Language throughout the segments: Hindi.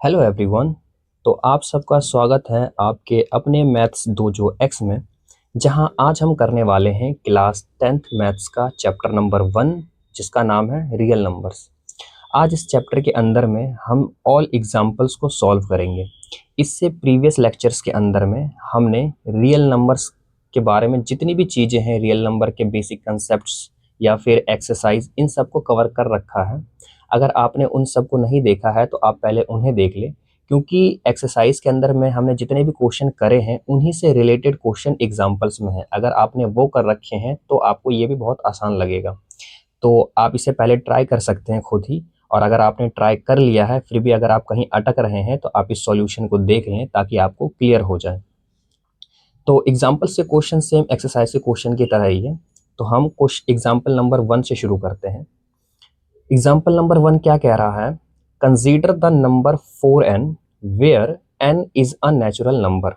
Hello everyone. तो आप सबका स्वागत है आपके अपने मैथ्स डोजो एक्स में, जहां आज हम करने वाले हैं क्लास 10th मैथ्स का चैप्टर नंबर 1, जिसका नाम है रियल नंबर्स। आज इस चैप्टर के अंदर में हम ऑल एग्जाम्पल्स को सॉल्व करेंगे। इससे प्रीवियस लेक्चर्स के अंदर में हमने रियल नंबर्स के बारे में जितनी भी चीज़ें हैं, रियल नंबर के बेसिक कंसेप्ट्स या फिर एक्सरसाइज, इन सब को कवर कर रखा है। अगर आपने उन सब को नहीं देखा है तो आप पहले उन्हें देख लें, क्योंकि एक्सरसाइज के अंदर में हमने जितने भी क्वेश्चन करे हैं उन्हीं से रिलेटेड क्वेश्चन एग्जाम्पल्स में है। अगर आपने वो कर रखे हैं तो आपको ये भी बहुत आसान लगेगा। तो आप इसे पहले ट्राई कर सकते हैं खुद ही, और अगर आपने ट्राई कर लिया है फिर भी अगर आप कहीं अटक रहे हैं तो आप इस सॉल्यूशन को देख लें ताकि आपको क्लियर हो जाए। तो एग्जाम्पल से क्वेश्चन सेम एक्सरसाइज के क्वेश्चन की तरह ही है। तो हम क्वेश्चन एग्जाम्पल नंबर 1 से शुरू करते हैं। एग्जाम्पल नंबर 1 क्या कह रहा है? Consider the number 4n where n is a natural number.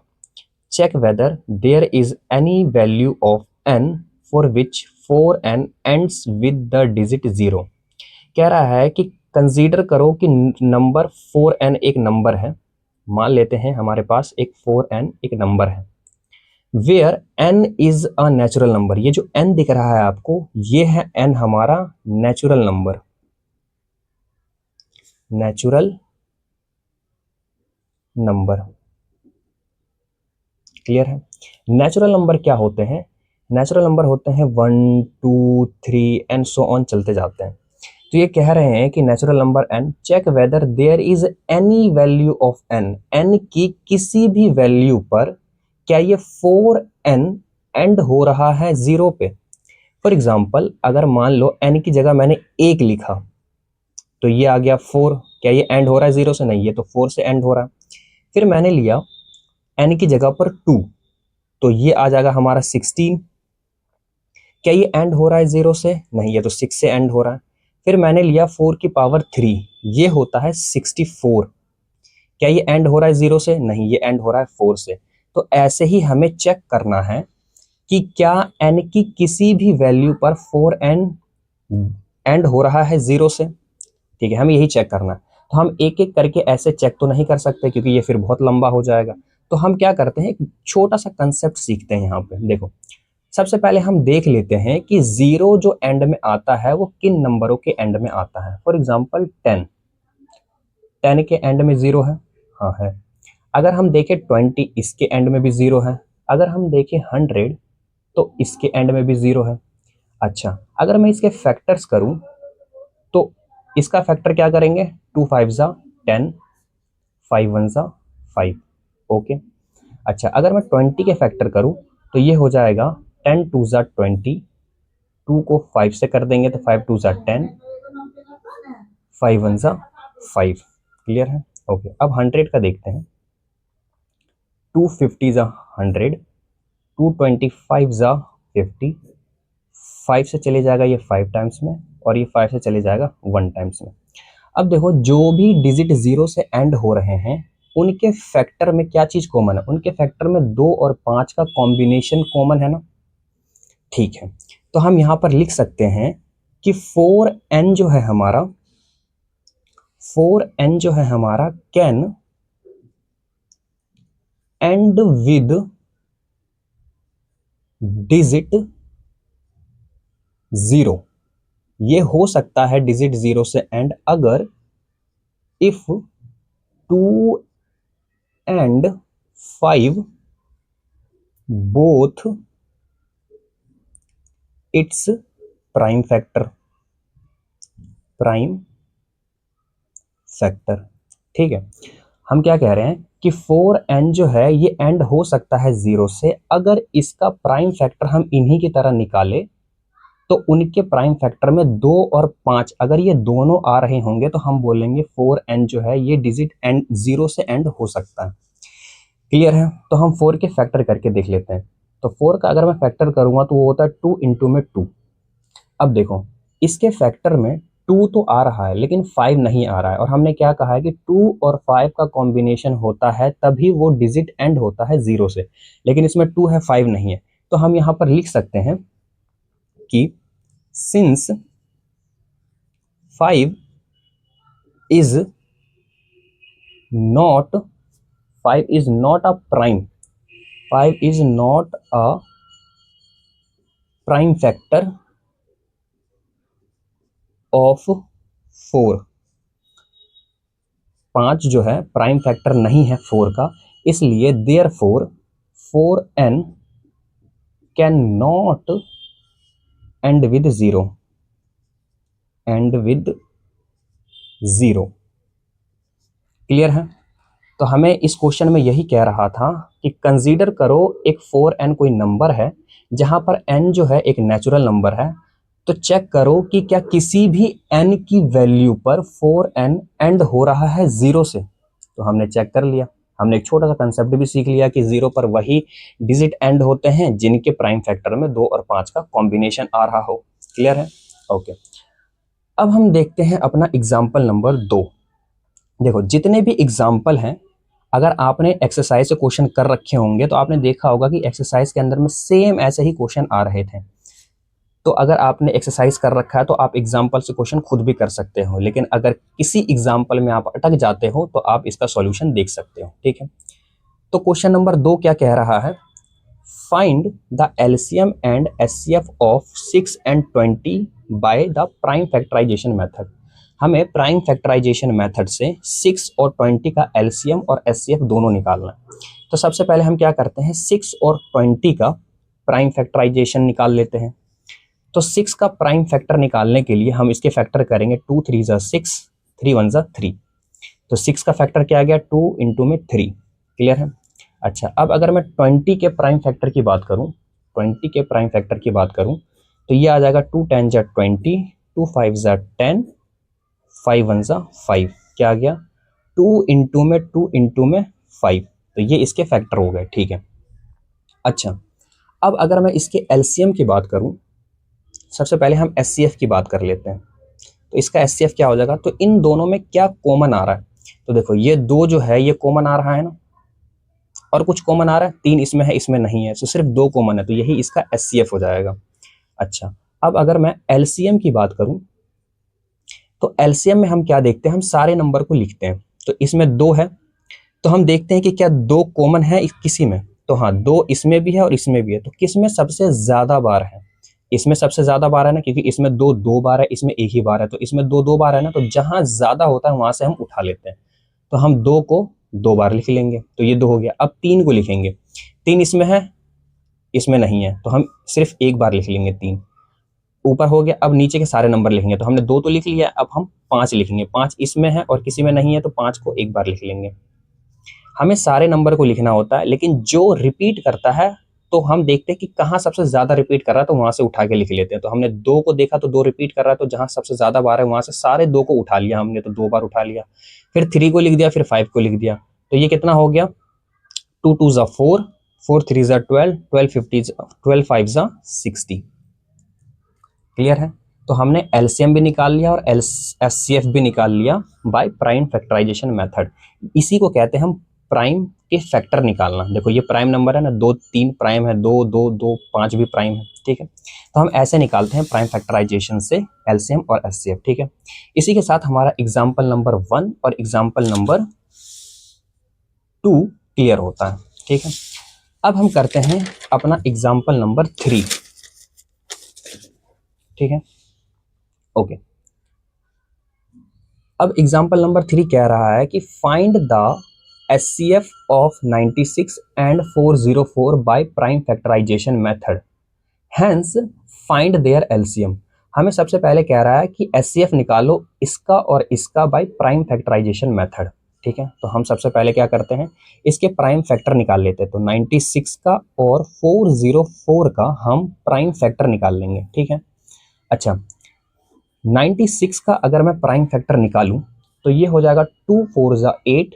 Check whether there is any value of n for which 4n ends with the digit 0। कह रहा है कि कंसीडर करो कि नंबर 4n एक नंबर है। मान लेते हैं हमारे पास एक 4n एक नंबर है, where n is a natural number. ये जो n दिख रहा है आपको, ये है n हमारा natural number. Natural number clear है? नेचुरल नंबर क्या होते हैं? नेचुरल नंबर होते हैं 1 2 3 एंड सो ऑन, चलते जाते हैं। तो ये कह रहे हैं कि natural number n, check whether there is any value of n, n की किसी भी वैल्यू पर क्या ये 4n एंड हो रहा है 0 पे। फॉर एग्जाम्पल, अगर मान लो n की जगह मैंने 1 लिखा तो ये आ गया 4। क्या ये एंड हो रहा है 0 से? नहीं, ये तो 4 से एंड हो रहा है। फिर मैंने लिया n की जगह पर 2, तो ये आ जाएगा हमारा 16। क्या ये एंड हो रहा है 0 से? नहीं, ये तो 6 से एंड हो रहा है। फिर मैंने लिया 4 की पावर 3, ये होता है 64। क्या ये एंड हो रहा है 0 से? नहीं, ये एंड हो रहा है 4 से। तो ऐसे ही हमें चेक करना है कि क्या n की किसी भी वैल्यू पर 4n एंड हो रहा है 0 से। ठीक है, हमें यही चेक करना है। तो हम एक एक करके ऐसे चेक तो नहीं कर सकते क्योंकि ये फिर बहुत लंबा हो जाएगा। तो हम क्या करते हैं, एक छोटा सा कंसेप्ट सीखते हैं। यहाँ पे देखो, सबसे पहले हम देख लेते हैं कि 0 जो एंड में आता है वो किन नंबरों के एंड में आता है। फॉर एग्जाम्पल 10, 10 के एंड में 0 है। हाँ है। अगर हम देखें 20, इसके एंड में भी 0 है। अगर हम देखें 100, तो इसके एंड में भी 0 है। अच्छा, अगर मैं इसके फैक्टर्स करूं तो इसका फैक्टर क्या करेंगे? 2 5 जा 10, 5 1 जा 5। ओके। अच्छा, अगर मैं 20 के फैक्टर करूं तो ये हो जाएगा 10 2 जा 20, 2 को 5 से कर देंगे तो 5 2 जा 10, 5 1 जा 5। क्लियर है? ओके। अब 100 का देखते हैं। 250 जा 100, 225 जा 50, 5 से चले जाएगा ये 5 टाइम्स में, और ये 5 से चले जाएगा 1 टाइम्स में। अब देखो, जो भी डिजिट 0 से एंड हो रहे हैं उनके फैक्टर में क्या चीज कॉमन है? उनके फैक्टर में 2 और 5 का कॉम्बिनेशन कॉमन है ना। ठीक है, तो हम यहां पर लिख सकते हैं कि 4n जो है हमारा, 4n जो है हमारा कैन एंड विद डिजिट 0। ये हो सकता है डिजिट 0 से एंड अगर if 2 and 5 both its prime factor. Prime factor. ठीक है, हम क्या कह रहे हैं कि 4n जो है ये एंड हो सकता है 0 से अगर इसका प्राइम फैक्टर हम इन्हीं की तरह निकाले तो उनके प्राइम फैक्टर में 2 और 5 अगर ये दोनों आ रहे होंगे तो हम बोलेंगे 4n जो है ये डिजिट एंड 0 से एंड हो सकता है। क्लियर है? तो हम 4 के फैक्टर करके देख लेते हैं। तो 4 का अगर मैं फैक्टर करूंगा तो वो होता है 2 इंटू में 2। अब देखो, इसके फैक्टर में 2 तो आ रहा है लेकिन 5 नहीं आ रहा है, और हमने क्या कहा है कि 2 और 5 का कॉम्बिनेशन होता है तभी वो डिजिट एंड होता है 0 से, लेकिन इसमें 2 है 5 नहीं है। तो हम यहां पर लिख सकते हैं कि since 5 is not 5 is not a prime, 5 is not a prime factor of 4, 5 जो है प्राइम फैक्टर नहीं है 4 का, इसलिए therefore 4n can not and with zero, and with zero. Clear है? तो हमें इस क्वेश्चन में यही कह रहा था कि कंसीडर करो एक 4n कोई नंबर है जहां पर n जो है एक नेचुरल नंबर है, तो चेक करो कि क्या किसी भी n की वैल्यू पर 4n एंड हो रहा है जीरो से। तो हमने चेक कर लिया, हमने एक छोटा सा कंसेप्ट भी सीख लिया कि जीरो पर वही डिजिट एंड होते हैं जिनके प्राइम फैक्टर में 2 और 5 का कॉम्बिनेशन आ रहा हो। क्लियर है? ओके। अब हम देखते हैं अपना एग्जाम्पल नंबर 2। देखो जितने भी एग्जाम्पल हैं, अगर आपने एक्सरसाइज से क्वेश्चन कर रखे होंगे तो आपने देखा होगा कि एक्सरसाइज के अंदर में सेम ऐसे ही क्वेश्चन आ रहे थे। तो अगर आपने एक्सरसाइज कर रखा है तो आप एग्जाम्पल से क्वेश्चन खुद भी कर सकते हो, लेकिन अगर किसी एग्जाम्पल में आप अटक जाते हो तो आप इसका सॉल्यूशन देख सकते हो। ठीक है, तो क्वेश्चन नंबर 2 क्या कह रहा है? Find the LCM and HCF of 6 and 20 by the prime factorisation method. हमें प्राइम फैक्टराइजेशन मेथड से 6 और 20 का एलसीएम और एचसीएफ दोनों निकालना है। तो सबसे पहले हम क्या करते हैं, 6 और 20 का प्राइम फैक्टराइजेशन निकाल लेते हैं। तो 6 का प्राइम फैक्टर निकालने के लिए हम इसके फैक्टर करेंगे, 2 3 ज़ा 6, 3 1 ज़ा 3। तो 6 का फैक्टर क्या आ गया, 2 इंटू में 3। क्लियर है? अच्छा, अब अगर मैं 20 के प्राइम फैक्टर की बात करूं, 20 के प्राइम फैक्टर की बात करूं तो ये आ जाएगा 2 10 ज़ा 20, 2 5 ज़ा 10, 5 1 ज़ा 5। क्या आ गया, 2 इंटू में 5। तो ये इसके फैक्टर हो गए। ठीक है। अच्छा, अब अगर मैं इसके एलसीएम की बात करूं, सबसे पहले हम एचसीएफ की बात कर लेते हैं। तो इसका एचसीएफ क्या हो जाएगा, तो इन दोनों में क्या कॉमन आ रहा है? तो देखो ये 2 जो है ये कॉमन आ रहा है ना, और कुछ कॉमन आ रहा है, 3 इसमें है इसमें नहीं है, तो सिर्फ 2 कॉमन है, तो यही इसका एचसीएफ हो जाएगा। अच्छा, अब अगर मैं एलसीएम की बात करूं तो एलसीएम में हम क्या देखते हैं, हम सारे नंबर को लिखते हैं। तो इसमें 2 है, तो हम देखते हैं कि क्या 2 कॉमन है किसी में। तो हाँ, 2 इसमें भी है और इसमें भी है। तो किस में सबसे ज्यादा बार है? इसमें सबसे ज्यादा बार है ना, क्योंकि इसमें 2 बार है, इसमें एक ही बार है। तो इसमें 2 बार है ना, तो जहां ज्यादा होता है वहां से हम उठा लेते हैं। तो हम 2 को 2 बार लिख लेंगे, तो ये 2 हो गया। अब 3 को लिखेंगे, 3 इसमें है इसमें नहीं है, तो हम सिर्फ एक बार लिख लेंगे 3। ऊपर हो गया। अब नीचे के सारे नंबर लिखेंगे, तो हमने 2 तो लिख लिया, अब हम 5 लिखेंगे। 5 इसमें है और किसी में नहीं है, तो 5 को एक बार लिख लेंगे। हमें सारे नंबर को लिखना होता है, लेकिन जो रिपीट करता है तो हम देखते हैं कि कहाँ सबसे ज्यादा रिपीट कर रहा है, तो वहां से उठा के लिख लेते हैं। तो हमने 2 को देखा तो 2 रिपीट कर रहा है, तो जहां सबसे ज्यादा बार है वहां से सारे 2 को उठा लिया हमने, तो 2 बार उठा लिया। फिर 3 को लिख दिया, फिर 5 को लिख दिया। तो ये कितना हो गया, 2 2 ज़ा 4, 4 3 ज़ा 12, 12 5 ज़ा 60। क्लियर है? तो हमने एलसीएम भी निकाल लिया और एचसीएफ भी निकाल लिया बाय प्राइम फैक्टराइजेशन मेथड। इसी को कहते हैं हम प्राइम के फैक्टर निकालना। देखो ये प्राइम नंबर है ना, 2 3 प्राइम है, 2 2 2 5 भी प्राइम है। ठीक है, तो हम ऐसे निकालते हैं प्राइम फैक्टराइजेशन से एलसीएम और एचसीएफ। ठीक है, इसी के साथ हमारा एग्जाम्पल नंबर 1 और एग्जाम्पल नंबर 2 क्लियर होता है। ठीक है, अब हम करते हैं अपना एग्जाम्पल नंबर 3। ठीक है, ओके। अब एग्जाम्पल नंबर 3 कह रहा है कि find the HCF of 96 and 404 by prime factorisation method, hence find their LCM. हमें सबसे पहले कह रहा है कि एचसीएफ निकालो इसका और इसका बाय प्राइम फैक्टराइजेशन मेथड। ठीक है, तो हम सबसे पहले क्या करते हैं, इसके प्राइम फैक्टर निकाल लेते हैं। तो 96 का और 404 का हम प्राइम फैक्टर निकाल लेंगे। ठीक है, अच्छा 96 का अगर मैं प्राइम फैक्टर निकालूं तो ये हो जाएगा 2 4 ज़ा 8,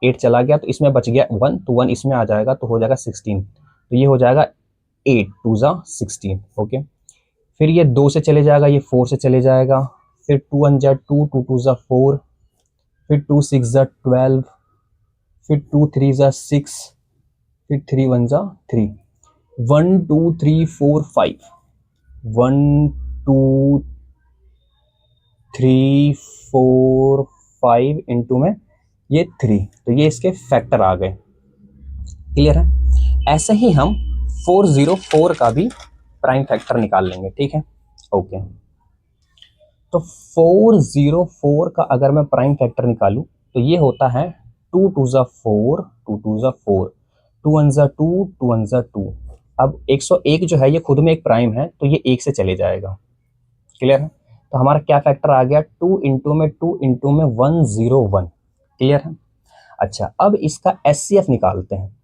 8 चला गया तो इसमें बच गया 1, तो 1 इसमें आ जाएगा तो हो जाएगा 16। तो ये हो जाएगा 8 2 ज़ा 16। ओके, फिर ये 2 से चले जाएगा, ये 4 से चले जाएगा, फिर 2 1 ज़ा 2, 2 2 ज़ा 4, फिर 2 6 ज़ा 12, फिर 2 3 ज़ा 6, फिर 3 1 ज़ा 3, 1 2 3 4 5, 1 2 3 4 5 इंटू में ये 3, तो ये इसके फैक्टर आ गए। क्लियर है। ऐसे ही हम 404 का भी प्राइम फैक्टर निकाल लेंगे। ठीक है, ओके। तो 404 का अगर मैं प्राइम फैक्टर निकालूं तो ये होता है 2 2 ज़ा 4, 2 2 ज़ा 4, 2 1 ज़ा 2, 2 1 ज़ा 2। अब 101 जो है ये खुद में एक प्राइम है, तो ये 1 से चले जाएगा। क्लियर है। तो हमारा क्या फैक्टर आ गया, 2 इंटू में 2 इंटू में 101। क्लियर है। अच्छा, अब इसका एचसीएफ निकालते हैं।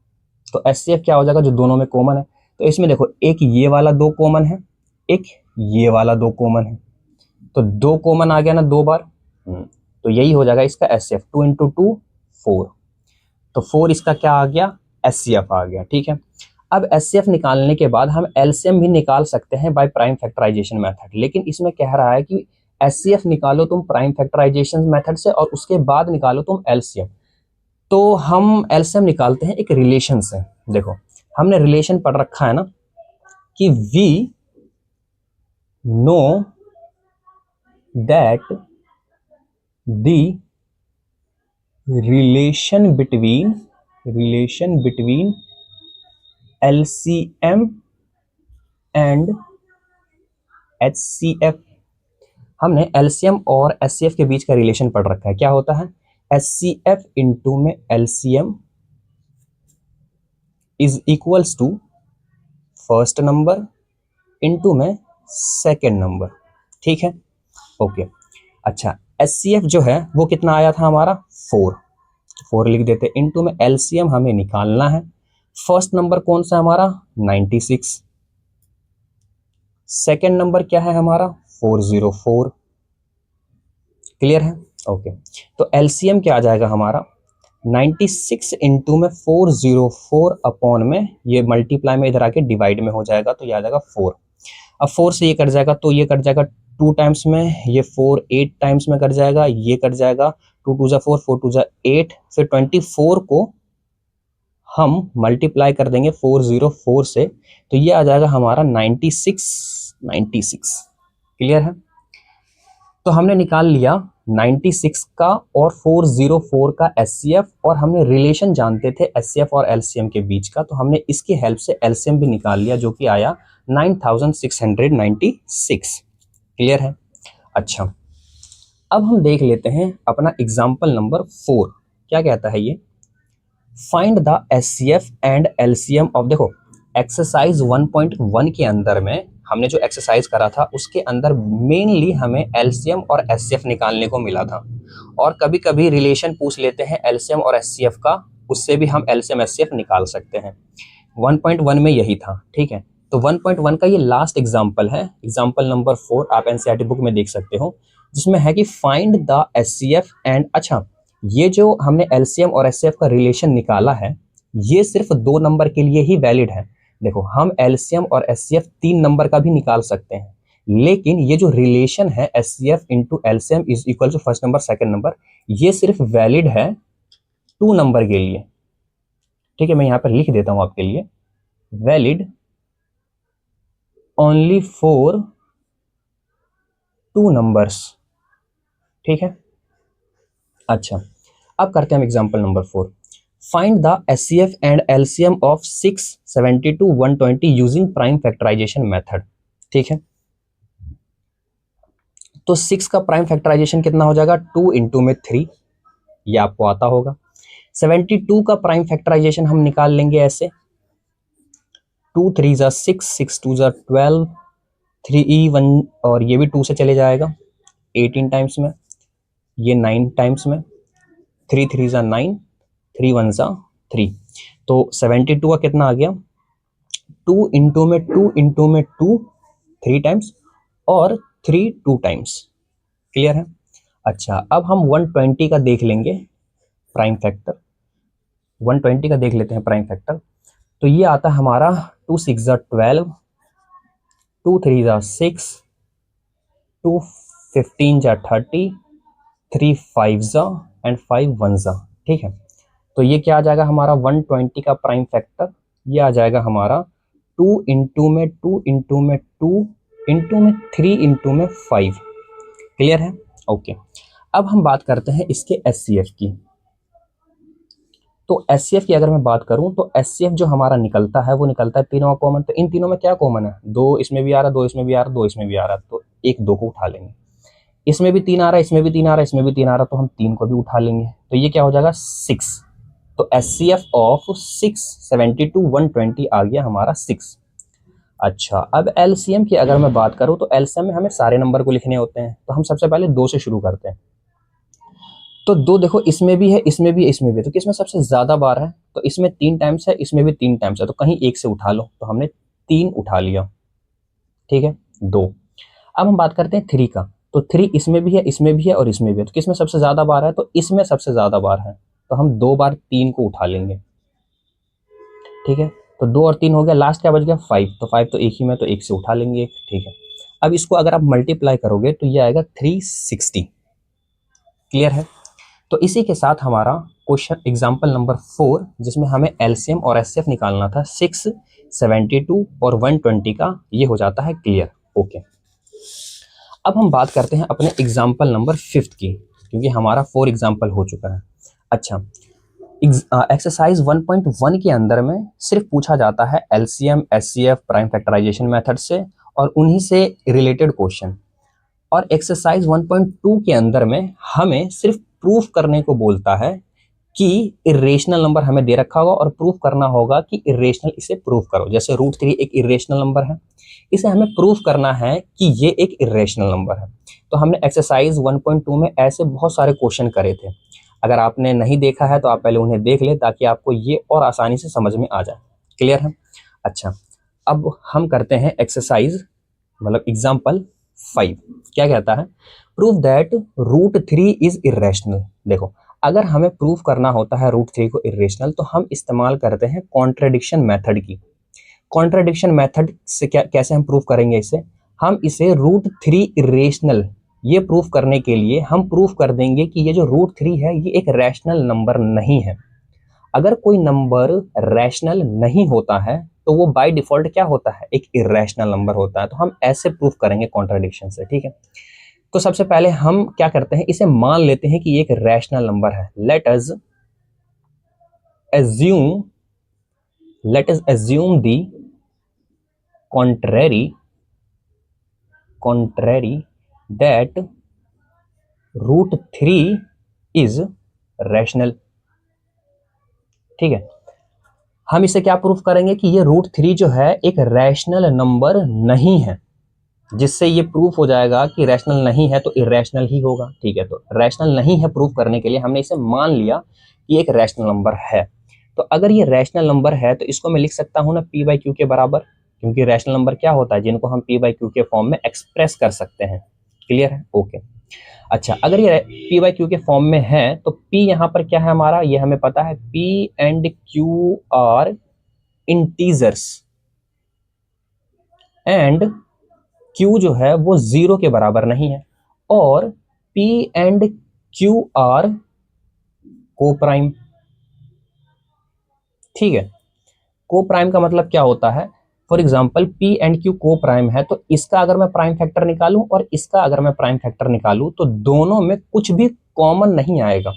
तो एचसीएफ क्या हो जाएगा, जो दोनों में कॉमन है। तो इसमें देखो, एक ये वाला 2 कॉमन है, एक ये वाला 2 कॉमन है, तो 2 कॉमन आ गया ना 2 बार। तो यही हो जाएगा इसका एचसीएफ, 2 इंटू 2 4। तो 4 इसका क्या आ गया, एचसीएफ आ गया। ठीक है। अब एचसीएफ निकालने के बाद हम एलसीएम भी निकाल सकते हैं बाय प्राइम फैक्टराइजेशन मेथड, लेकिन इसमें कह रहा है कि एचसीएफ निकालो तुम प्राइम फैक्टराइजेशन मेथड से और उसके बाद निकालो तुम एलसीएम। तो हम एलसीएम निकालते हैं एक रिलेशन से। देखो, हमने रिलेशन पढ़ रखा है ना कि we know that the relation between LCM and HCF. हमने एलसीएम और एचसीएफ के बीच का रिलेशन पढ़ रखा है। क्या होता है, एचसीएफ इंटू में LCM is equals to first number into में सेकेंड नंबर। ठीक है, ओके। अच्छा, एचसीएफ जो है वो कितना आया था हमारा, 4 लिख देते, इंटू में एलसीएम हमें निकालना है। फर्स्ट नंबर कौन सा हमारा, 96। सेकेंड नंबर क्या है हमारा, 404। क्लियर है, ओके। तो एलसीएम क्या आ जाएगा हमारा, 96 इंटू में 404 अपॉन में ये मल्टीप्लाई में इधर आके डिवाइड में हो जाएगा, तो ये आ जाएगा 4। अब 4 से ये कट जाएगा, तो ये कट जाएगा 2 टाइम्स में, ये 4 8 टाइम्स में कट जाएगा, ये कट जाएगा, 2 2 ज़ा 4, 4 2 ज़ा 8, फिर 24 को हम मल्टीप्लाई कर देंगे 404 से, तो ये आ जाएगा हमारा 96। क्लियर है। तो हमने निकाल लिया 96 का और 404 का एचसीएफ, और हमने रिलेशन जानते थे एचसीएफ और एलसीएम के बीच का, तो हमने इसकी हेल्प से एलसीएम भी निकाल लिया, जो कि आया 9696। क्लियर है। अच्छा, अब हम देख लेते हैं अपना एग्जाम्पल नंबर 4 क्या कहता है ये। Find the HCF and LCM of, देखो एक्सरसाइज 1.1 के अंदर में हमने जो एक्सरसाइज करा था उसके अंदर मेनली हमें एलसीएम और एचसीएफ निकालने को मिला था, और कभी कभी रिलेशन पूछ लेते हैं एलसीएम और एचसीएफ का, उससे भी हम एलसीएम एचसीएफ निकाल सकते हैं। 1.1 में यही था। ठीक है, तो 1.1 का ये लास्ट एग्जाम्पल है, एग्जाम्पल नंबर 4, आप एनसीईआरटी बुक में देख सकते हो, जिसमें है कि फाइंड द एचसीएफ एंड। अच्छा, ये जो हमने एलसीएम और एचसीएफ का रिलेशन निकाला है, ये सिर्फ 2 नंबर के लिए ही वैलिड है। देखो, हम एलसीएम और एचसीएफ 3 नंबर का भी निकाल सकते हैं, लेकिन ये जो रिलेशन है HCF into LCM is equal to first number second number, ये सिर्फ वैलिड है 2 नंबर के लिए। ठीक है, मैं यहां पर लिख देता हूं आपके लिए, वैलिड ओनली फॉर 2 नंबर्स। ठीक है। अच्छा, अब करते हैं हम example number 4। Find the HCF and LCM of 6, 72, 120 using prime factorisation method. ठीक है, तो 6 का प्राइम फैक्टराइजेशन कितना हो जाएगा, 2 इंटू में 3, ये आपको आता होगा। 72 का प्राइम फैक्टराइजेशन हम निकाल लेंगे ऐसे, 2 3 ज़ा 6, 6 2 ज़ा 12, 3 1, और ये भी 2 से चले जाएगा 18 टाइम्स में, ये 9 टाइम्स में, 3 3 ज़ा 9, 3 1 ज़ा 3। तो 72 का कितना आ गया, 2 इंटू में 2 इंटू में 2 3 टाइम्स, और 3 2 टाइम्स। क्लियर है। अच्छा, अब हम 120 का देख लेंगे प्राइम फैक्टर, 120 का देख लेते हैं प्राइम फैक्टर। तो ये आता है हमारा 2 6 ज़ा 12, 2 3 ज़ा 6, 2 15 ज़ा 30, 3 5 ज़ा एंड 5 1 ज़ा। ठीक है, तो ये क्या आ जाएगा हमारा 120 का प्राइम फैक्टर, ये आ जाएगा हमारा 2 इंटू में 2 इंटू में 2 इंटू में 3 इंटू में 5। क्लियर है, ओके। अब हम बात करते हैं इसके एचसीएफ की। तो एचसीएफ की अगर मैं बात करूं तो एचसीएफ जो हमारा निकलता है वो निकलता है तीनों कॉमन। तो इन तीनों में क्या कॉमन है, दो इसमें भी आ रहा है, दो इसमें भी आ रहा है, दो इसमें भी आ रहा है, तो एक दो को उठा लेंगे। इसमें भी तीन आ रहा है, इसमें भी तीन आ रहा है, इसमें भी तीन आ रहा है, तो हम तीन को भी उठा लेंगे। तो ये क्या हो जाएगा 6। तो एचसीएफ ऑफ 6 72 120 आ गया हमारा 6। अच्छा, अब एलसीएम की अगर मैं बात करूं तो एलसीएम में हमें सारे नंबर को लिखने होते हैं, तो हम सबसे पहले दो से शुरू करते हैं। तो दो देखो इसमें भी है, इसमें भी है, इसमें भी है, तो किसमें सबसे ज्यादा बार है, तो इसमें 3 टाइम्स है, इसमें भी 3 टाइम्स है, तो कहीं एक से उठा लो, तो हमने 3 उठा लिया। ठीक है, दो। अब हम बात करते हैं 3 का। तो 3 इसमें भी है, इसमें भी है और इसमें भी है, तो किसमें सबसे ज्यादा बार है, तो इसमें सबसे ज्यादा बार है, तो हम 2 बार 3 को उठा लेंगे। ठीक है, तो 2 और 3 हो गया, लास्ट क्या बच गया 5, तो 5 तो एक ही में, तो एक से उठा लेंगे एक। ठीक है, अब इसको अगर आप मल्टीप्लाई करोगे तो ये आएगा 360। क्लियर है। तो इसी के साथ हमारा क्वेश्चन एग्जाम्पल नंबर 4, जिसमें हमें एलसीएम और एचसीएफ निकालना था 6 72 और 120 का, ये हो जाता है क्लियर। ओके, अब हम बात करते हैं अपने एग्जाम्पल नंबर 5 की, क्योंकि हमारा 4 एग्जाम्पल हो चुका है। अच्छा, एक्सरसाइज 1.1 के अंदर में सिर्फ पूछा जाता है LCM HCF prime factorisation method से और उन्हीं से रिलेटेड क्वेश्चन। और एक्सरसाइज 1.2 के अंदर में हमें सिर्फ प्रूफ करने को बोलता है कि इरेशनल नंबर हमें दे रखा होगा और प्रूफ करना होगा कि इरेशनल, इसे प्रूफ करो। जैसे √3 एक इरेशनल नंबर है, इसे हमें प्रूफ करना है कि ये एक इरेशनल नंबर है। तो हमने एक्सरसाइज 1.2 में ऐसे बहुत सारे क्वेश्चन करे थे। अगर आपने नहीं देखा है तो आप पहले उन्हें देख ले, ताकि आपको ये और आसानी से समझ में आ जाए। क्लियर है। अच्छा, अब हम करते हैं एक्सरसाइज मतलब एग्जाम्पल 5। क्या कहता है, प्रूव दैट √3 इज इरेशनल। देखो, अगर हमें प्रूफ करना होता है √3 को इरेशनल, तो हम इस्तेमाल करते हैं कॉन्ट्रडिक्शन मेथड की। कॉन्ट्रडिक्शन मेथड से क्या, कैसे हम प्रूफ करेंगे इसे, हम इसे √3 इरेशनल, ये प्रूफ करने के लिए हम प्रूफ कर देंगे कि ये जो √3 है ये एक रैशनल नंबर नहीं है। अगर कोई नंबर रैशनल नहीं होता है तो वो बाय डिफॉल्ट क्या होता है, एक इरेशनल नंबर होता है। तो हम ऐसे प्रूफ करेंगे कॉन्ट्रडिक्शन से। ठीक है, तो सबसे पहले हम क्या करते हैं, इसे मान लेते हैं कि ये एक रैशनल नंबर है। Let us assume the contrary that √3 is rational। ठीक है, हम इसे क्या प्रूफ करेंगे कि ये √3 जो है एक रैशनल नंबर नहीं है, जिससे ये प्रूफ हो जाएगा कि रैशनल नहीं है तो इरेशनल ही होगा। ठीक है, तो रैशनल नहीं है प्रूफ करने के लिए हमने इसे मान लिया कि एक रैशनल नंबर है। तो अगर ये रैशनल नंबर है तो इसको मैं लिख सकता हूँ ना p/q के बराबर, क्योंकि रैशनल नंबर क्या होता है, जिनको हम p/q के फॉर्म में एक्सप्रेस कर सकते हैं। क्लियर है। ओके, अच्छा, अगर ये p/q के फॉर्म में है तो p यहाँ पर क्या है हमारा, ये हमें पता है, p and q are integers and q जो है वो 0 के बराबर नहीं है, और p and q आर को प्राइम। ठीक है, को प्राइम का मतलब क्या होता है, for example p and q को प्राइम है, तो इसका अगर मैं प्राइम फैक्टर निकालूं और इसका अगर मैं प्राइम फैक्टर निकालूं तो दोनों में कुछ भी कॉमन नहीं आएगा।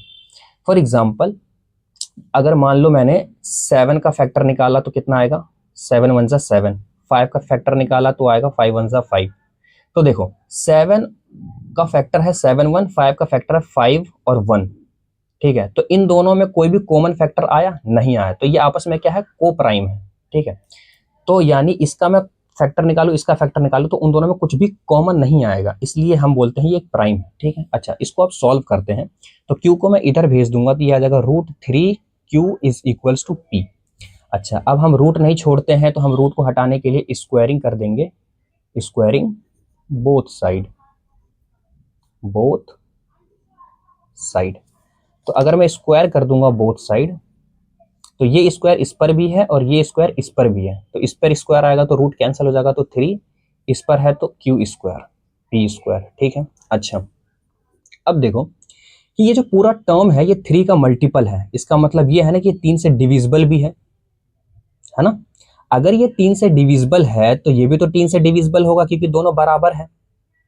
फॉर एग्जाम्पल, अगर मान लो मैंने 7 का फैक्टर निकाला तो कितना आएगा, 7 1 जा 7, 5 का फैक्टर निकाला तो आएगा 5 1 जा 5। तो देखो 7 का फैक्टर है 7 1, 5 का फैक्टर है 5 और 1। ठीक है, तो इन दोनों में कोई भी कॉमन फैक्टर आया नहीं आया, तो ये आपस में क्या है, को प्राइम है। ठीक है, तो यानी इसका मैं फैक्टर निकालू, इसका फैक्टर निकालू, तो उन दोनों में कुछ भी कॉमन नहीं आएगा, इसलिए हम बोलते हैं ये एक प्राइम है। ठीक है, अच्छा, इसको आप सॉल्व करते हैं तो q को मैं इधर भेज दूंगा तो ये आ जाएगा √3 q is equals to p। अच्छा, अब हम रूट नहीं छोड़ते हैं तो हम रूट को हटाने के लिए स्क्वायरिंग कर देंगे, स्क्वायरिंग बोथ साइड। तो अगर मैं स्क्वायर कर दूंगा बोथ साइड, तो ये स्क्वायर इस पर भी है और ये स्क्वायर इस पर भी है, तो इस पर स्क्वायर आएगा तो रूट कैंसिल हो जाएगा, तो 3 इस पर है तो q स्क्वायर p स्क्वायर। ठीक है, अच्छा, अब देखो कि ये जो पूरा टर्म है ये 3 का मल्टीपल है, इसका मतलब ये है ना कि ये 3 से डिविजिबल भी है ना। अगर ये 3 से डिविजिबल है तो ये भी तो 3 से डिविजिबल होगा, क्योंकि दोनों बराबर है,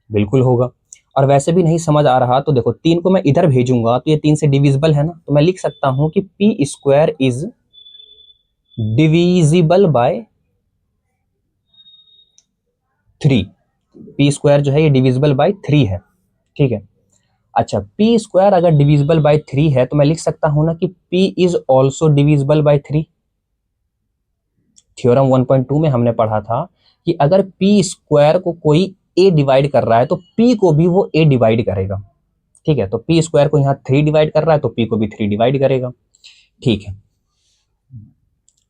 बिल्कुल होगा। और वैसे भी नहीं समझ आ रहा तो देखो 3 को मैं इधर भेजूंगा तो ये 3 से डिविजिबल है ना, तो मैं लिख सकता हूं कि P square is divisible by 3। P square जो है ये डिविजिबल बाय 3 है, ठीक है। अच्छा, पी स्क्वायर अगर डिविजिबल बाय 3 है तो मैं लिख सकता हूं ना कि P is also divisible by 3। Theorem 1.2 में हमने पढ़ा था कि अगर पी स्क्वायर को कोई ए डिवाइड कर रहा है तो पी को भी वो ए डिवाइड करेगा, ठीक है। तो पी स्क्वायर को यहाँ 3 डिवाइड कर रहा है तो पी को भी 3 डिवाइड करेगा, ठीक है।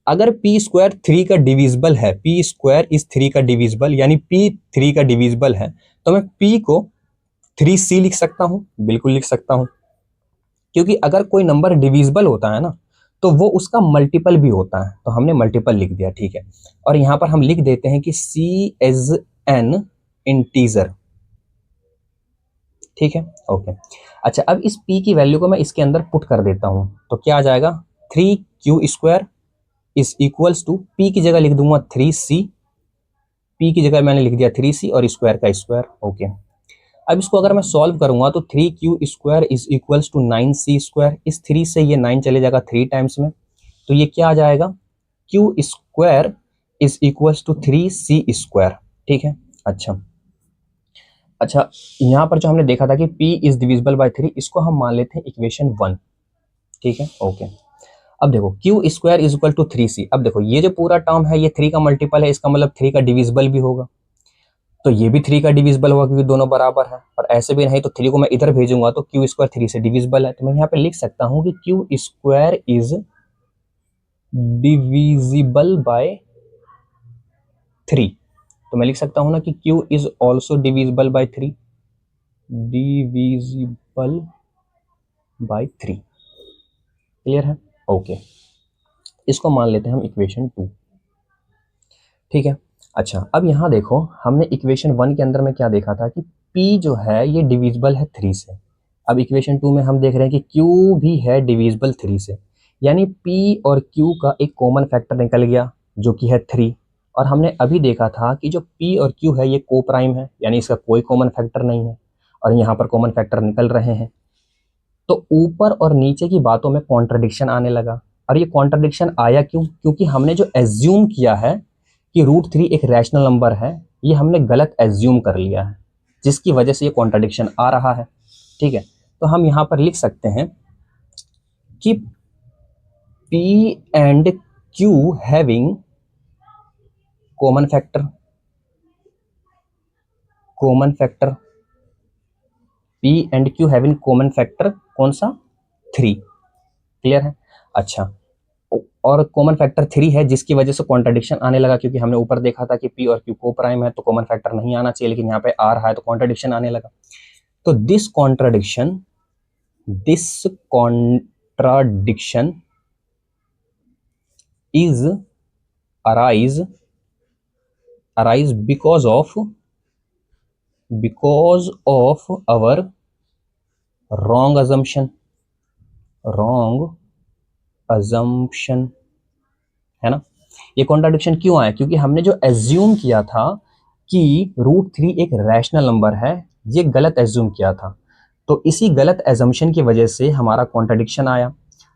अगर पी स्क्वायर 3 का डिविजिबल है, पी स्क्वायर इज 3 का डिविजिबल यानी पी 3 का डिविजिबल है, तो मैं पी को 3c लिख सकता हूं, बिल्कुल लिख सकता हूं। क्योंकि अगर कोई नंबर डिविजिबल होता है ना तो वो उसका मल्टीपल भी होता है, तो हमने मल्टीपल लिख दिया, ठीक है। और यहां पर हम लिख देते हैं कि c इज एन इंटीजर, ठीक है, ओके। अच्छा, अब इस p की वैल्यू को मैं इसके अंदर पुट कर देता हूं तो क्या आ जाएगा, 3q square is equals to, p की जगह लिख दूंगा 3c, p की जगह मैंने लिख दिया 3c और स्क्वायर का स्क्वायर, ओके। अब इसको अगर मैं सॉल्व करूंगा तो 3q square is equals to 9c square, इस 3 से ये 9 चले जाएगा 3 टाइम्स में, तो ये क्या आ जाएगा, q square is equals to 3c square, ठीक है। अच्छा अच्छा, यहाँ पर जो हमने देखा था कि p इज डिविजिबल बाय 3, इसको हम मान लेते हैं इक्वेशन 1, ठीक है, ओके। अब देखो q square is equal to 3c, अब देखो ये जो पूरा टर्म है ये 3 का मल्टीपल है, इसका मतलब 3 का डिविजिबल भी होगा, तो ये भी 3 का डिविजिबल होगा क्योंकि दोनों बराबर है। और ऐसे भी नहीं तो 3 को मैं इधर भेजूंगा तो क्यू स्क्वायर 3 से डिविजिबल है, तो मैं यहाँ पे लिख सकता हूँ कि Q square is divisible by 3। तो मैं लिख सकता हूँ ना कि Q is also divisible by 3, divisible by 3, clear है, ओके। इसको मान लेते हैं हम इक्वेशन 2, ठीक है। अच्छा, अब यहाँ देखो हमने इक्वेशन 1 के अंदर में क्या देखा था कि p जो है ये डिविजिबल है 3 से। अब इक्वेशन 2 में हम देख रहे हैं कि q भी है डिविजिबल 3 से, यानी p और q का एक कॉमन फैक्टर निकल गया जो कि है 3। और हमने अभी देखा था कि जो p और q है ये को प्राइम है, यानी इसका कोई कॉमन फैक्टर नहीं है, और यहाँ पर कॉमन फैक्टर निकल रहे हैं। तो ऊपर और नीचे की बातों में कॉन्ट्रडिक्शन आने लगा। और ये कॉन्ट्रडिक्शन आया क्यों, क्योंकि हमने जो एज्यूम किया है कि √3 एक रैशनल नंबर है, ये हमने गलत एज्यूम कर लिया है, जिसकी वजह से ये कॉन्ट्रडिक्शन आ रहा है, ठीक है। तो हम यहाँ पर लिख सकते हैं कि P and Q having common factor, common factor, P and Q having common factor कौन सा, 3, क्लियर है। अच्छा, और कॉमन फैक्टर 3 है जिसकी वजह से कॉन्ट्रडिक्शन आने लगा, क्योंकि हमने ऊपर देखा था कि p और q को प्राइम है तो कॉमन फैक्टर नहीं आना चाहिए, लेकिन यहाँ पे आ रहा है तो कॉन्ट्रडिक्शन आने लगा। तो this contradiction is arise because of our wrong assumption, है ना। ये कॉन्ट्राडिक्शन क्यों आया, क्योंकि हमने जो एज्यूम किया था कि √3 एक रैशनल नंबर है, ये गलत एज्यूम किया था, तो इसी गलत एजम्पशन की वजह से हमारा कॉन्ट्राडिक्शन आया।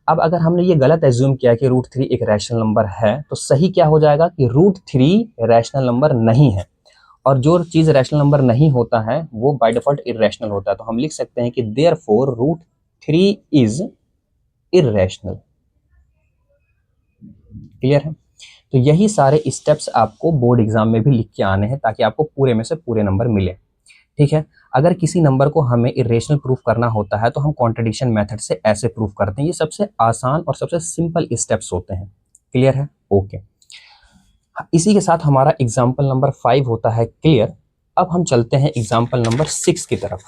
अब अगर हमने ये गलत एज्यूम किया कि √3 एक रैशनल नंबर है, तो सही क्या हो जाएगा कि √3 रैशनल नंबर नहीं है, और जो चीज रैशनल नंबर नहीं होता है वो बाय डिफॉल्ट इरेशनल होता है। तो हम लिख सकते हैं कि देयरफॉर √3 इज इरेशनल, क्लियर है। तो यही सारे स्टेप्स आपको बोर्ड एग्जाम में भी लिख के आने हैं ताकि आपको पूरे में से पूरे नंबर मिले, ठीक है। अगर किसी नंबर को हमें इरेशनल प्रूफ करना होता है तो हम कॉन्ट्रडिक्शन मेथड से ऐसे प्रूफ करते हैं, ये सबसे आसान और सबसे सिंपल स्टेप्स होते हैं, क्लियर है, ओके। इसी के साथ हमारा एग्जाम्पल नंबर 5 होता है क्लियर। अब हम चलते हैं एग्जाम्पल नंबर 6 की तरफ।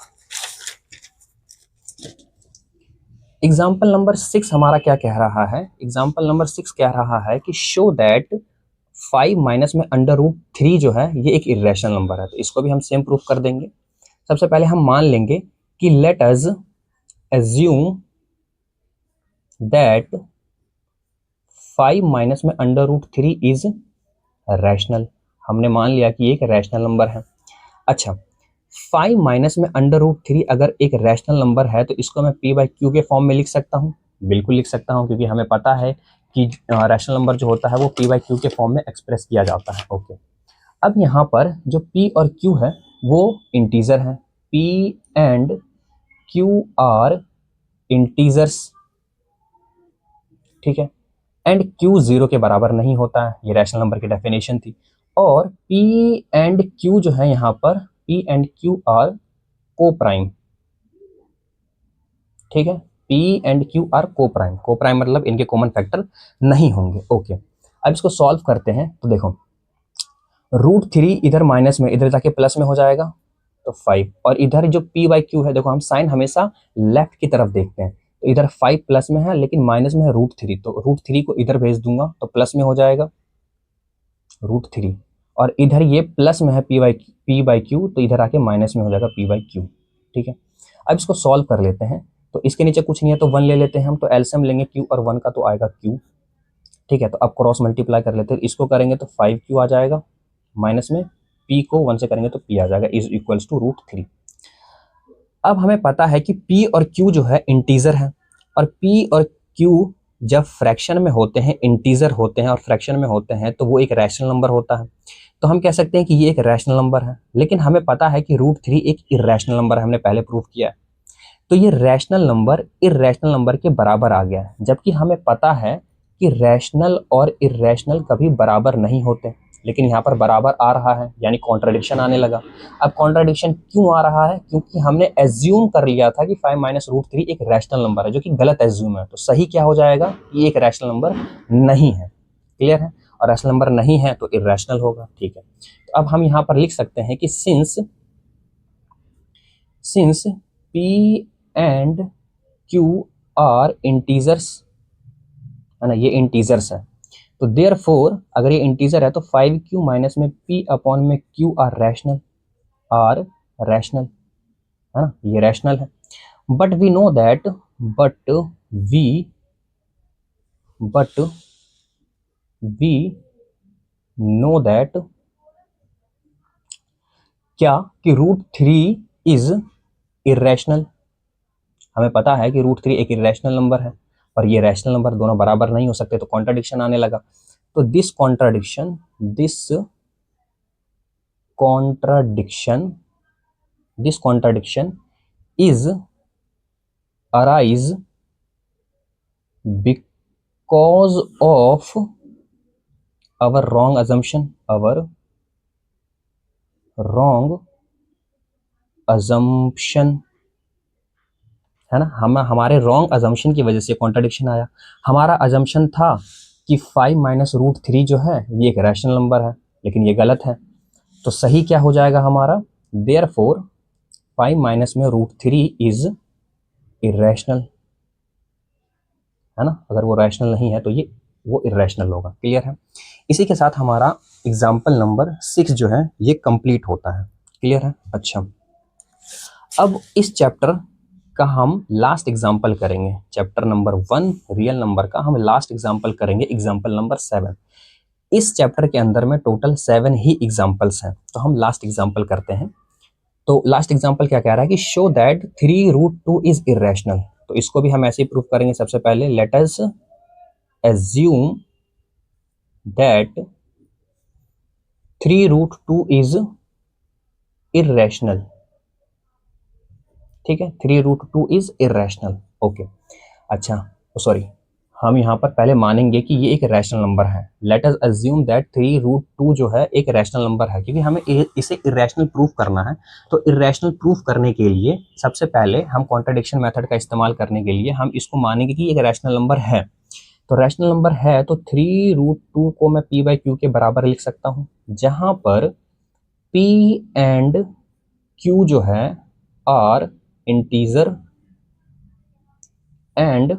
एग्जाम्पल नंबर 6 हमारा क्या कह रहा है, एग्जाम्पल नंबर 6 कह रहा है कि शो दैट 5 माइनस में √3 जो है ये एक इरेशनल नंबर है। तो इसको भी हम सेम प्रूफ कर देंगे। सबसे पहले हम मान लेंगे कि let us assume that 5 minus में √3 इज रैशनल। हमने मान लिया कि एक रैशनल नंबर है। अच्छा, 5 माइनस में √3 अगर एक रैशनल नंबर है तो इसको मैं p/q के फॉर्म में लिख सकता हूँ, बिल्कुल लिख सकता हूँ, क्योंकि हमें पता है कि रैशनल नंबर जो होता है वो p/q के फॉर्म में एक्सप्रेस किया जाता है। ओके, अब यहाँ पर जो p और q है वो इंटीजर है, p and q are integers, ठीक है, एंड q 0 के बराबर नहीं होता है, ये रैशनल नंबर की डेफिनेशन थी। और p एंड q जो है यहाँ पर p एंड q आर को प्राइम, ठीक है, p एंड q आर को प्राइम, को प्राइम मतलब इनके कॉमन फैक्टर नहीं होंगे। ओके, अब इसको सॉल्व करते हैं तो देखो √3 इधर माइनस में, इधर जाके प्लस में हो जाएगा तो 5, और इधर जो p/q है, देखो हम साइन हमेशा लेफ्ट की तरफ देखते हैं, तो इधर 5 प्लस में है लेकिन माइनस में है √3, तो √3 को इधर भेज दूंगा तो प्लस में हो जाएगा √3, और इधर ये प्लस में है p/q तो इधर आके माइनस में हो जाएगा p/q, ठीक है। अब इसको सॉल्व कर लेते हैं, तो इसके नीचे कुछ नहीं है तो 1 ले लेते हैं हम, तो एलसीएम लेंगे q और 1 का तो आएगा q, ठीक है। तो अब क्रॉस मल्टीप्लाई कर लेते हैं, इसको करेंगे तो 5q आ जाएगा, माइनस में p को 1 से करेंगे तो p आ जाएगा, इज इक्वल्स टू √3। अब हमें पता है कि p और q जो है इंटीजर है, और p और q जब फ्रैक्शन में होते हैं, इंटीजर होते हैं और फ्रैक्शन में होते हैं, तो वो एक रैशनल नंबर होता है। तो हम कह सकते हैं कि ये एक रैशनल नंबर है, लेकिन हमें पता है कि √3 एक इर्रेशनल नंबर है, हमने पहले प्रूव किया है। तो ये रैशनल नंबर इर्रेशनल नंबर के बराबर आ गया है, जबकि हमें पता है कि रैशनल और इर्रेशनल कभी बराबर नहीं होते, लेकिन यहाँ पर बराबर आ रहा है, यानी कॉन्ट्राडिक्शन आने लगा। अब कॉन्ट्राडिक्शन क्यों आ रहा है? क्योंकि हमने एज्यूम कर लिया था कि 5 माइनस √3 एक रैशनल नंबर है, जो कि गलत एज्यूम है। तो सही क्या हो जाएगा? ये एक रैशनल नंबर नहीं है। क्लियर है? और रैशनल नंबर नहीं है तो इर्रेशनल होगा, ठीक है। तो अब हम यहाँ पर लिख सकते हैं कि since p and q are integers, है ना, ये इंटीजर्स है, तो देयरफॉर अगर ये इंटीजर है तो 5q माइनस में p अपॉन में q आर रैशनल, है ना, ये रैशनल है। बट वी नो दैट क्या कि √3 इज इर्रेशनल। हमें पता है कि √3 एक इरेशनल नंबर है, और ये रैशनल नंबर दोनों बराबर नहीं हो सकते, तो कॉन्ट्राडिक्शन आने लगा। तो this contradiction is arise because of our wrong assumption, है ना, हमारे रॉन्ग अजम्पशन की वजह से कॉन्ट्राडिक्शन आया। हमारा अजम्पशन था कि 5 माइनस √3 जो है ये एक रैशनल नंबर है, लेकिन ये गलत है। तो सही क्या हो जाएगा हमारा? देयरफॉर 5 माइनस में √3 इज इरेशनल, है ना। अगर वो रैशनल नहीं है तो ये वो इरेशनल होगा। क्लियर है? इसी के साथ हमारा एग्जाम्पल नंबर 6 जो है ये कंप्लीट होता है। क्लियर है? अच्छा, अब इस चैप्टर का हम लास्ट एग्जाम्पल करेंगे। चैप्टर नंबर 1 रियल नंबर का हम लास्ट एग्जाम्पल करेंगे, एग्जाम्पल नंबर 7। इस चैप्टर के अंदर में टोटल 7 ही एग्जाम्पल्स हैं, तो हम लास्ट एग्जाम्पल करते हैं। तो लास्ट एग्जाम्पल क्या कह रहा है कि शो दैट 3√2 इज इरेशनल। तो इसको भी हम ऐसे ही प्रूव करेंगे। सबसे पहले let us assume that 3√2 is irrational, ठीक है, 3√2 is irrational। ओके, अच्छा सॉरी, हम यहाँ पर पहले मानेंगे कि ये एक रैशनल नंबर है। लेट अस अज्यूम दैट 3√2 जो है एक रैशनल नंबर है, क्योंकि हमें इसे इरेशनल प्रूफ करना है। तो इरेशनल प्रूफ करने के लिए सबसे पहले हम कॉन्ट्राडिक्शन मेथड का इस्तेमाल करने के लिए हम इसको मानेंगे कि एक रैशनल नंबर है। तो रैशनल नंबर है तो 3√2 को मैं p/q के बराबर लिख सकता हूँ, जहां पर p एंड q जो है are integer and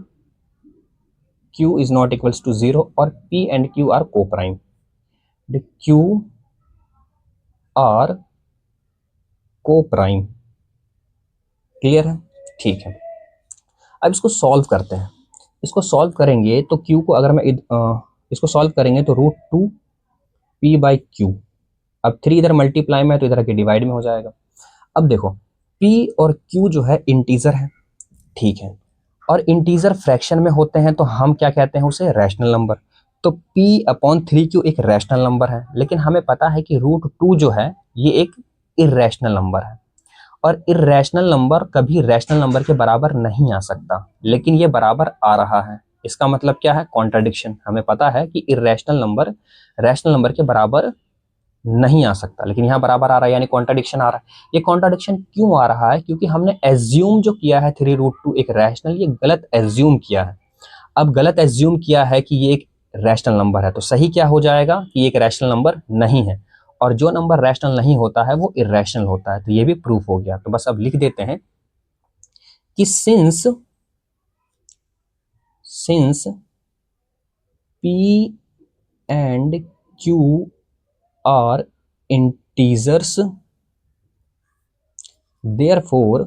q is not equals to 0, और p and q are coprime. q are coprime. Clear है? ठीक है, अब इसको सॉल्व करते हैं। इसको सॉल्व करेंगे तो q को अगर मैं इसको सॉल्व करेंगे तो √2 p/q, अब 3 इधर मल्टीप्लाई में है तो इधर आके डिवाइड में हो जाएगा। अब देखो p और q जो है इंटीजर है, ठीक है, और इंटीजर फ्रैक्शन में होते हैं तो हम क्या कहते हैं उसे, रैशनल नंबर। तो p/3q एक रैशनल नंबर है, लेकिन हमें पता है कि √2 जो है ये एक इर्रेशनल नंबर है, और इर्रेशनल नंबर कभी रैशनल नंबर के बराबर नहीं आ सकता, लेकिन ये बराबर आ रहा है। इसका मतलब क्या है, कॉन्ट्राडिक्शन। हमें पता है कि इर्रेशनल नंबर रैशनल नंबर के बराबर नहीं आ सकता, लेकिन यहाँ बराबर आ रहा है, यानी कॉन्ट्राडिक्शन आ रहा है। ये कॉन्ट्राडिक्शन क्यों आ रहा है, क्योंकि हमने एज्यूम जो किया है 3√2 एक रैशनल, ये गलत एज्यूम किया है। अब गलत एज्यूम किया है कि ये एक रैशनल नंबर है, तो सही क्या हो जाएगा कि ये एक रैशनल नंबर नहीं है, और जो नंबर रैशनल नहीं होता है वो इर्रेशनल होता है। तो ये भी प्रूफ हो गया। तो बस अब लिख देते हैं कि since p and q are integers, therefore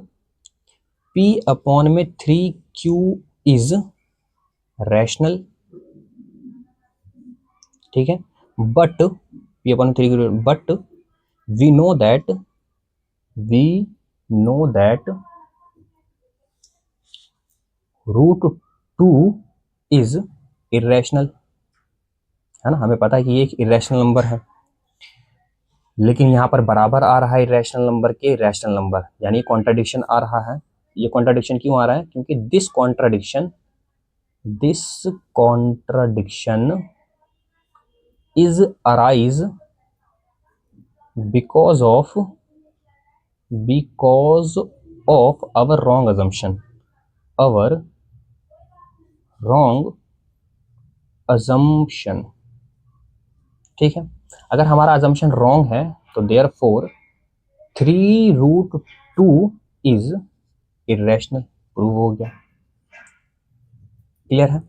p/3q is rational, ठीक है। But p/3q, but we know that √2 is irrational, है ना। हमें पता है कि ये एक इर्रेशनल नंबर है, लेकिन यहाँ पर बराबर आ रहा है इर्रेशनल नंबर के रैशनल नंबर, यानी कॉन्ट्राडिक्शन आ रहा है। ये कॉन्ट्राडिक्शन क्यों आ रहा है, क्योंकि this contradiction is arise because of our wrong assumption, ठीक है। अगर हमारा अजम्पशन रॉन्ग है तो देयरफॉर 3√2 इज इर्रेशनल, प्रूव हो गया। क्लियर है।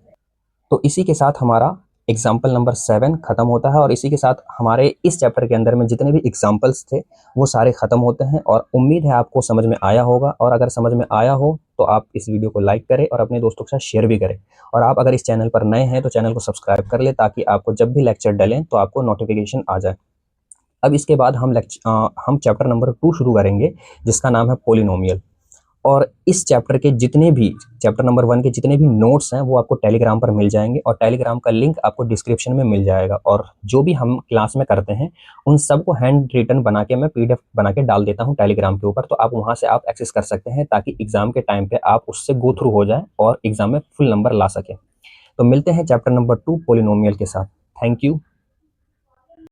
तो इसी के साथ हमारा एग्जाम्पल नंबर 7 खत्म होता है, और इसी के साथ हमारे इस चैप्टर के अंदर में जितने भी एग्जाम्पल्स थे वो सारे खत्म होते हैं। और उम्मीद है आपको समझ में आया होगा, और अगर समझ में आया हो तो आप इस वीडियो को लाइक करें और अपने दोस्तों के साथ शेयर भी करें। और आप अगर इस चैनल पर नए हैं तो चैनल को सब्सक्राइब कर लें, ताकि आपको जब भी लेक्चर डलें तो आपको नोटिफिकेशन आ जाए। अब इसके बाद हम चैप्टर नंबर 2 शुरू करेंगे, जिसका नाम है पोलिनोमियल। और इस चैप्टर के जितने भी, चैप्टर नंबर 1 के जितने भी नोट्स हैं वो आपको टेलीग्राम पर मिल जाएंगे, और टेलीग्राम का लिंक आपको डिस्क्रिप्शन में मिल जाएगा। और जो भी हम क्लास में करते हैं उन सबको हैंड रिटन बना के मैं PDF बना के डाल देता हूँ टेलीग्राम के ऊपर, तो आप वहाँ से आप एक्सेस कर सकते हैं, ताकि एग्जाम के टाइम पे आप उससे गो थ्रू हो जाए और एग्जाम में फुल नंबर ला सकें। तो मिलते हैं चैप्टर नंबर 2 पोलिनोमियल के साथ। Thank you.